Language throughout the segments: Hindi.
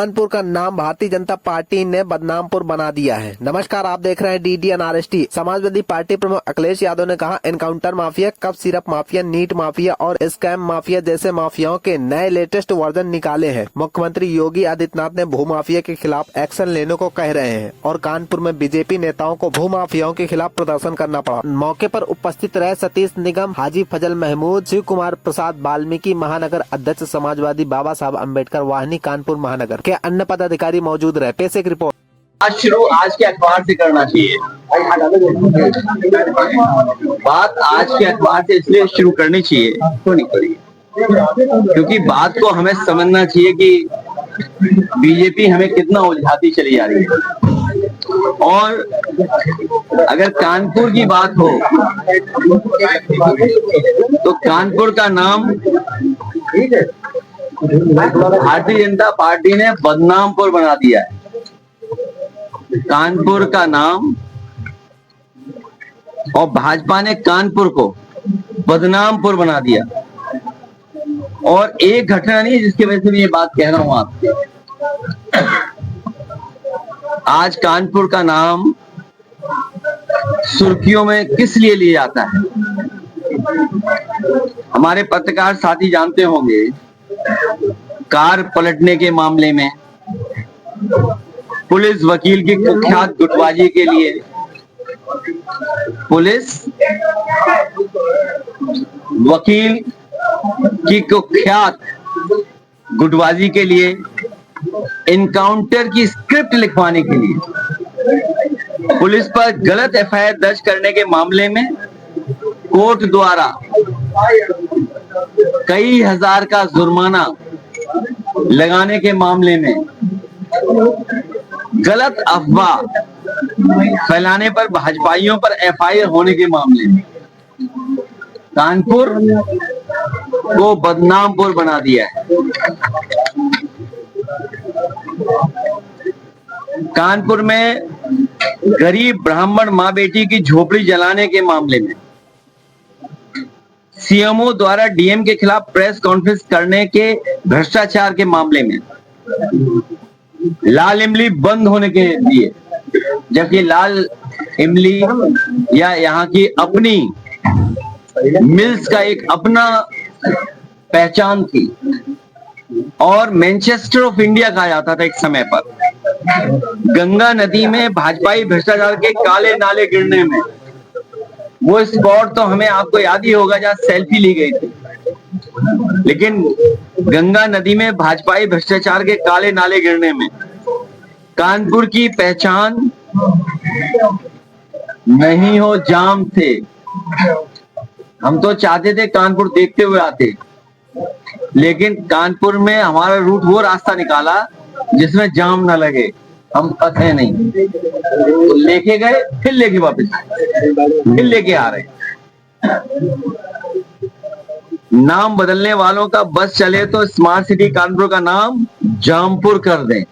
कानपुर का नाम भारतीय जनता पार्टी ने बदनामपुर बना दिया है। नमस्कार, आप देख रहे हैं DDNRST। समाजवादी पार्टी प्रमुख अखिलेश यादव ने कहा, encounter mafia, cough syrup mafia, NEET mafia और स्कैम माफिया जैसे माफियाओं के नए लेटेस्ट वर्जन निकाले हैं। मुख्यमंत्री योगी आदित्यनाथ ने भू माफिया के खिलाफ एक्शन लेने को कह रहे हैं और कानपुर में बीजेपी नेताओं को भू माफियाओं के खिलाफ प्रदर्शन करना पड़ा। मौके पर उपस्थित रहे सतीश निगम, हाजी फजल महमूद, शिव कुमार प्रसाद वाल्मीकि, महानगर अध्यक्ष समाजवादी बाबा साहब अम्बेडकर वाहिनी कानपुर महानगर के अन्य पदाधिकारी मौजूद रहे। पेश एक रिपोर्ट। आज के अखबार से करना चाहिए। बात आज के अखबार से इसलिए शुरू करनी चाहिए क्योंकि बात को हमें समझना चाहिए कि बीजेपी हमें कितना उलझाती चली जा रही है। और अगर कानपुर की बात हो तो कानपुर का नाम भारतीय जनता पार्टी ने बदनामपुर बना दिया है। कानपुर का नाम और भाजपा ने कानपुर को बदनामपुर बना दिया। और एक घटना नहीं है जिसकी वजह से मैं ये बात कह रहा हूं आपसे। आज कानपुर का नाम सुर्खियों में किस लिए लिया जाता है? हमारे पत्रकार साथी जानते होंगे, कार पलटने के मामले में पुलिस वकील की कुख्यात गुटबाजी के लिए पुलिस वकील की कुख्यात गुटबाजी के लिए इनकाउंटर की स्क्रिप्ट लिखवाने के लिए पुलिस पर गलत FIR दर्ज करने के मामले में कोर्ट द्वारा कई हजार का जुर्माना लगाने के मामले में गलत अफवाह फैलाने पर भाजपाइयों पर FIR होने के मामले में कानपुर को बदनामपुर बना दिया है। कानपुर में गरीब ब्राह्मण मां बेटी की झोपड़ी जलाने के मामले में CMO द्वारा DM के खिलाफ प्रेस कॉन्फ्रेंस करने के भ्रष्टाचार के मामले में लाल इमली बंद होने के लिए, जबकि लाल इमली या यहाँ की अपनी मिल्स का एक अपना पहचान थी और मैनचेस्टर ऑफ इंडिया कहा जाता था एक समय पर। गंगा नदी में भाजपाई भ्रष्टाचार के काले नाले गिरने में वो स्पॉट तो हमें आपको याद ही होगा जहां सेल्फी ली गई थी। लेकिन गंगा नदी में भाजपाई भ्रष्टाचार के काले नाले गिरने में कानपुर की पहचान नहीं हो जाम थे। हम तो चाहते थे कानपुर देखते हुए आते, लेकिन कानपुर में हमारा रूट वो रास्ता निकाला जिसमें जाम ना लगे, हम फंसे नहीं। तो लेके गए, फिर लेके वापस, फिर लेके आ रहे। नाम बदलने वालों का बस चले तो स्मार्ट सिटी कानपुर का नाम जामपुर कर दें।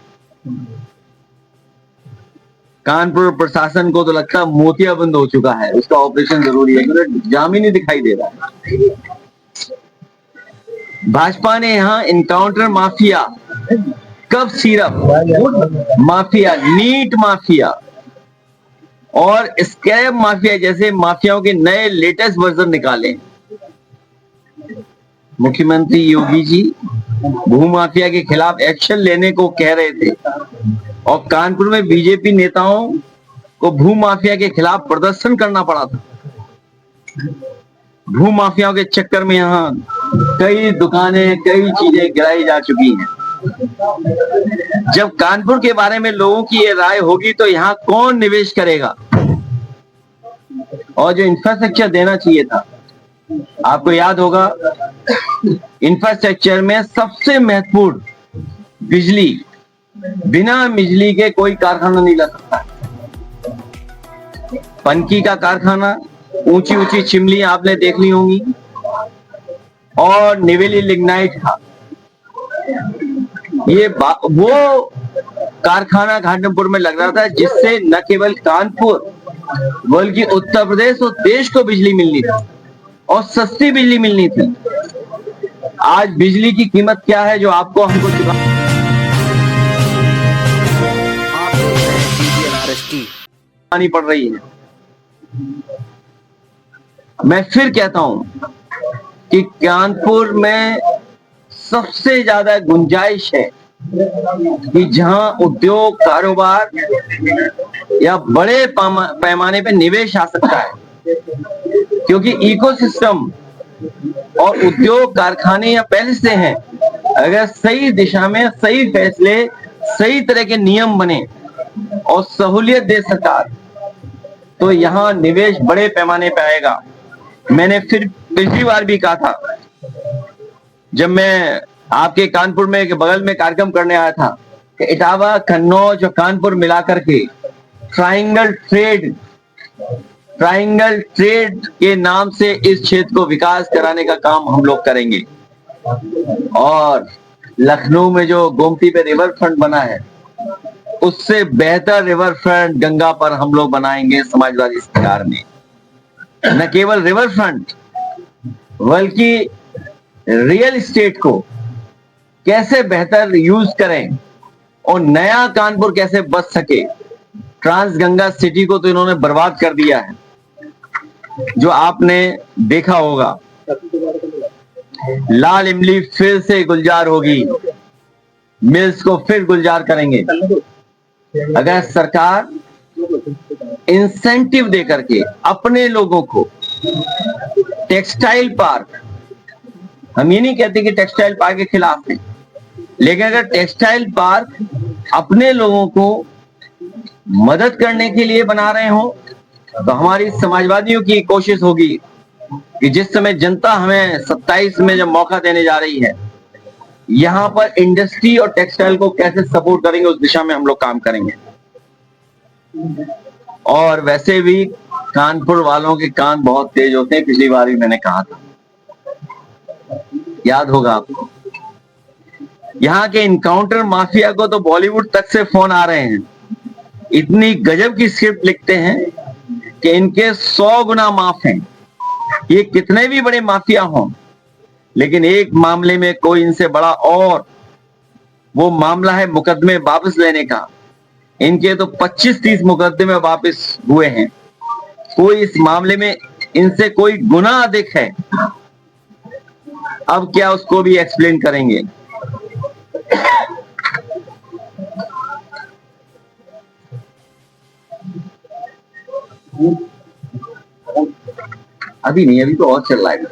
कानपुर प्रशासन को तो लगता मोतियाबंद हो चुका है, उसका ऑपरेशन जरूरी है क्योंकि जाम ही नहीं दिखाई दे रहा है। भाजपा ने यहाँ encounter mafia, cough syrup mafia, NEET mafia और स्कैम माफिया जैसे माफियाओं के नए लेटेस्ट वर्जन निकाले। मुख्यमंत्री योगी जी भू माफिया के खिलाफ एक्शन लेने को कह रहे थे और कानपुर में बीजेपी नेताओं को भू माफिया के खिलाफ प्रदर्शन करना पड़ा था। भू माफियाओं के चक्कर में यहाँ कई दुकानें, कई चीजें गिराई जा चुकी हैं। जब कानपुर के बारे में लोगों की ये राय होगी तो यहाँ कौन निवेश करेगा? और जो इंफ्रास्ट्रक्चर देना चाहिए था, आपको याद होगा, इंफ्रास्ट्रक्चर में सबसे महत्वपूर्ण बिजली। बिना बिजली के कोई कारखाना नहीं लग सकता। पनकी का कारखाना, ऊंची ऊंची चिमनी आपने देख ली होंगी, और निवेली लिग्नाइट था। ये वो कारखाना घाटमपुर में लग रहा था जिससे न केवल कानपुर बल्कि उत्तर प्रदेश और देश को बिजली मिलनी थी और सस्ती बिजली मिलनी थी। आज बिजली की कीमत क्या है जो आपको हमको NRST। आनी पड़ रही है। मैं फिर कहता हूं कि कानपुर में सबसे ज्यादा गुंजाइश है कि जहां उद्योग कारोबार या बड़े पैमाने पे निवेश आ सकता है, क्योंकि इकोसिस्टम और उद्योग कारखाने या पहले से हैं। अगर सही दिशा में सही फैसले, सही तरह के नियम बने और सहूलियत दे सरकार, तो यहां निवेश बड़े पैमाने पे आएगा। मैंने फिर पिछली बार भी कहा था, जब मैं आपके कानपुर में के बगल में कार्यक्रम करने आया था, कि इटावा, कन्नौज और कानपुर मिलाकर के ट्राइंगल ट्रेड के नाम से इस क्षेत्र को विकास कराने का काम हम लोग करेंगे। और लखनऊ में जो गोमती पे रिवर फ्रंट बना है, उससे बेहतर रिवर फ्रंट गंगा पर हम लोग बनाएंगे समाजवादी सरकार में। न केवल रिवर फ्रंट, बल्कि रियल एस्टेट को कैसे बेहतर यूज करें और नया कानपुर कैसे बच सके। ट्रांस गंगा सिटी को तो इन्होंने बर्बाद कर दिया है, जो आपने देखा होगा। लाल इमली फिर से गुलजार होगी, मिल्स को फिर गुलजार करेंगे। अगर सरकार इंसेंटिव देकर के अपने लोगों को टेक्सटाइल पार्क, हम ये नहीं कहते कि टेक्सटाइल पार्क के खिलाफ है, लेकिन अगर टेक्सटाइल पार्क अपने लोगों को मदद करने के लिए बना रहे हो, तो हमारी समाजवादियों की कोशिश होगी कि जिस समय जनता हमें 27 में जब मौका देने जा रही है, यहां पर इंडस्ट्री और टेक्सटाइल को कैसे सपोर्ट करेंगे, उस दिशा में हम लोग काम करेंगे। और वैसे भी कानपुर वालों के कान बहुत तेज होते हैं, पिछली बार भी मैंने कहा था, याद होगा आपको। यहाँ के इनकाउंटर माफिया को तो बॉलीवुड तक से फोन आ रहे हैं, इतनी गजब की स्क्रिप्ट लिखते हैं कि इनके 100 गुना माफ हैं। ये कितने भी बड़े माफिया हों, लेकिन एक मामले में कोई इनसे बड़ा, और वो मामला है मुकदमे वापस लेने का। इनके तो 25-30 मुकदमे वापस हुए हैं। कोई इस मामले में इनसे कोई गुना अधिक है। अब क्या उसको भी एक्सप्लेन करेंगे। अभी नहीं, अभी तो और चल रहा है।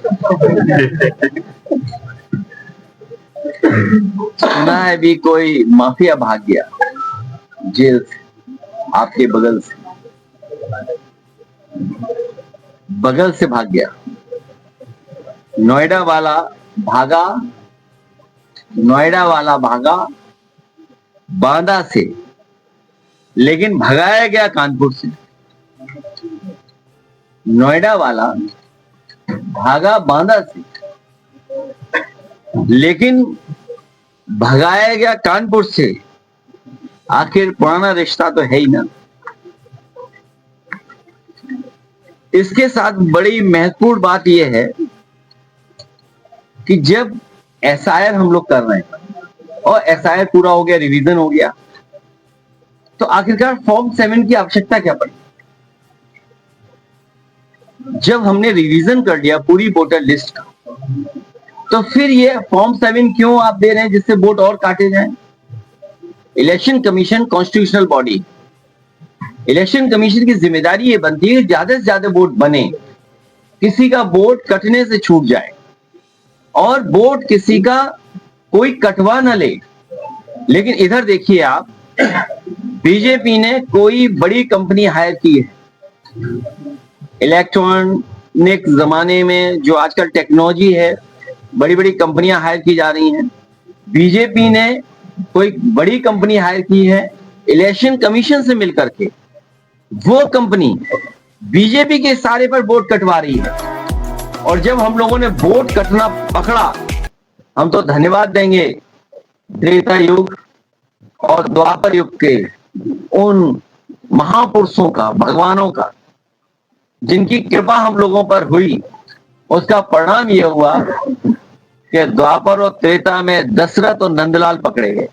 सुना है भी कोई माफिया भाग गया जेल से, आपके बगल से भाग गया। नोएडा वाला भागा बांदा से, लेकिन भगाया गया कानपुर से। नोएडा वाला भागा बांदा से, लेकिन भगाया गया कानपुर से। आखिर पुराना रिश्ता तो है ही ना। इसके साथ बड़ी महत्वपूर्ण बात यह है कि जब एसआईआर हम लोग कर रहे हैं और एसआईआर पूरा हो गया, रिवीजन हो गया, तो आखिरकार फॉर्म 7 की आवश्यकता क्या पड़ी। जब हमने रिवीजन कर लिया पूरी वोटर लिस्ट का, तो फिर ये फॉर्म 7 क्यों आप दे रहे हैं जिससे वोट और काटे जाएं। Election commission constitutional body, election commission की जिम्मेदारी ये बनती है कि ज्यादा से ज्यादा वोट बने, किसी का वोट कटने से छूट जाए, और वोट किसी का कोई कटवा ना ले। लेकिन इधर देखिए आप, बीजेपी ने कोई बड़ी कंपनी हायर की है। इलेक्ट्रॉनिक जमाने में जो आजकल टेक्नोलॉजी है, बड़ी बड़ी कंपनियां हायर की जा रही हैं। बीजेपी ने कोई बड़ी कंपनी हायर की है इलेक्शन कमीशन से मिलकर के। वो कंपनी बीजेपी के इशारे पर वोट कटवा रही है। और जब हम लोगों ने वोट कटना पकड़ा, हम तो धन्यवाद देंगे त्रेता युग और द्वापर युग के उन महापुरुषों का, भगवानों का, जिनकी कृपा हम लोगों पर हुई। उसका परिणाम यह हुआ कि द्वापर और त्रेता में दशरथ और नंदलाल पकड़े गए।